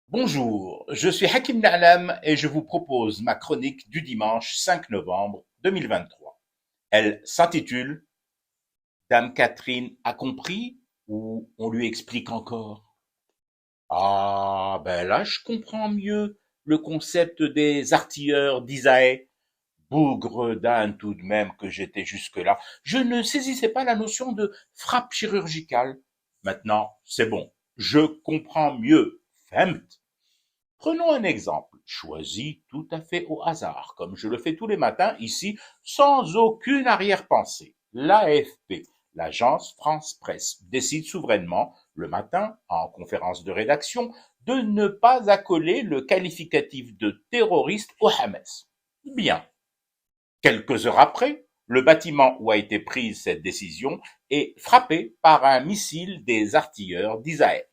Bonjour, je suis Hakim Na'lam et je vous propose ma chronique du dimanche 5 novembre 2023. Elle s'intitule Dame Catherine a compris ou on lui explique encore? Ah, ben là je comprends mieux le concept des artilleurs d'Isaïe. Bougre d'âne tout de même que j'étais jusque-là. Je ne saisissais pas la notion de frappe chirurgicale. Maintenant, c'est bon, je comprends mieux. Femt. Prenons un exemple, choisi tout à fait au hasard, comme je le fais tous les matins ici, sans aucune arrière-pensée. L'AFP, l'agence France Presse, décide souverainement, le matin, en conférence de rédaction, de ne pas accoler le qualificatif de terroriste au Hamas. Bien. Quelques heures après, le bâtiment où a été prise cette décision est frappé par un missile des artilleurs d'Israël.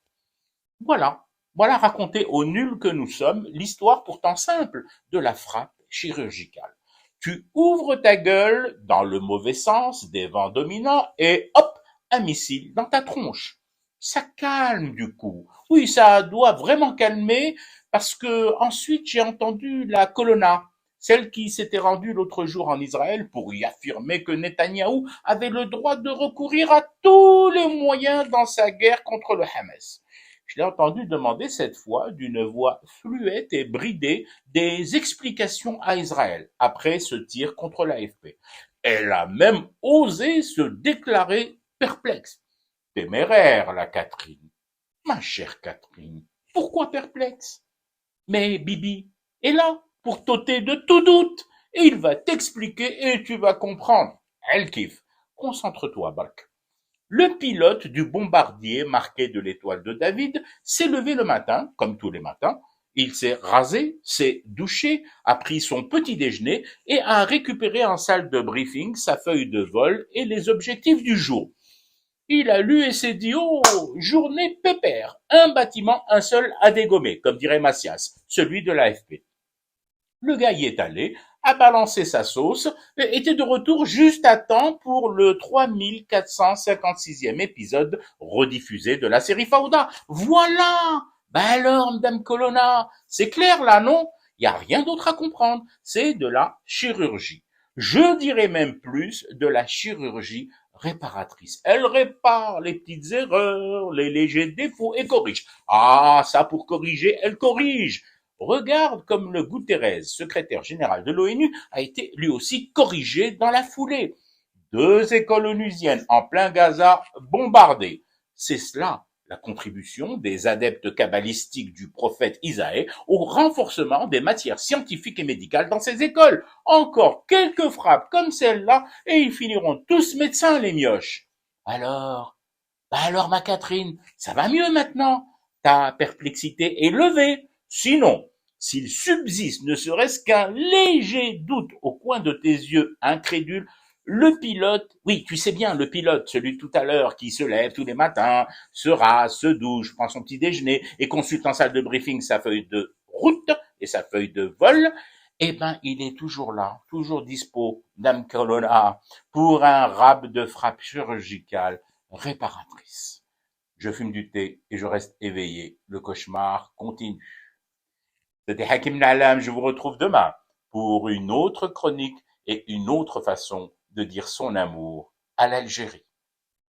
Voilà, voilà raconter aux nuls que nous sommes l'histoire pourtant simple de la frappe chirurgicale. Tu ouvres ta gueule dans le mauvais sens des vents dominants et hop, un missile dans ta tronche. Ça calme du coup. Oui, ça doit vraiment calmer parce que ensuite j'ai entendu la colonna, celle qui s'était rendue l'autre jour en Israël pour y affirmer que Netanyahou avait le droit de recourir à tous les moyens dans sa guerre contre le Hamas. Je l'ai entendu demander cette fois, d'une voix fluette et bridée, des explications à Israël après ce tir contre l'AFP. Elle a même osé se déclarer perplexe. Téméraire, la Catherine. Ma chère Catherine, pourquoi perplexe? Mais Bibi est là pour t'ôter de tout doute et il va t'expliquer et tu vas comprendre. Elle kiffe. Concentre-toi, Bark. Le pilote du bombardier marqué de l'étoile de David s'est levé le matin, comme tous les matins. Il s'est rasé, s'est douché, a pris son petit déjeuner et a récupéré en salle de briefing sa feuille de vol et les objectifs du jour. Il a lu et s'est dit, oh, journée pépère, un bâtiment, un seul à dégommer, comme dirait Macias, celui de l'AFP. Le gars y est allé, a balancé sa sauce, et était de retour juste à temps pour le 3456e épisode rediffusé de la série Fauda. Voilà! Ben alors, Madame Colonna, c'est clair là, non? Il n'y a rien d'autre à comprendre. C'est de la chirurgie. Je dirais même plus de la chirurgie réparatrice. Elle répare les petites erreurs, les légers défauts et corrige. Ah, ça pour corriger, elle corrige. Regarde comme le Guterres, secrétaire général de l'ONU, a été lui aussi corrigé dans la foulée. Deux écoles onusiennes en plein Gaza bombardées. C'est cela la contribution des adeptes kabbalistiques du prophète Isaïe au renforcement des matières scientifiques et médicales dans ces écoles. Encore quelques frappes comme celle-là et ils finiront tous médecins, les mioches. Alors, alors ma Catherine, ça va mieux maintenant. Ta perplexité est levée. Sinon, s'il subsiste ne serait-ce qu'un léger doute au coin de tes yeux incrédules, le pilote, oui, tu sais bien, le pilote, celui tout à l'heure qui se lève tous les matins, se rase, se douche, prend son petit déjeuner et consulte en salle de briefing sa feuille de route et sa feuille de vol, eh ben, il est toujours là, toujours dispo, Dame Colonna, pour un rab de frappe chirurgicale réparatrice. Je fume du thé et je reste éveillé. Le cauchemar continue. C'était Hakim Nalam. Je vous retrouve demain pour une autre chronique et une autre façon de dire son amour à l'Algérie.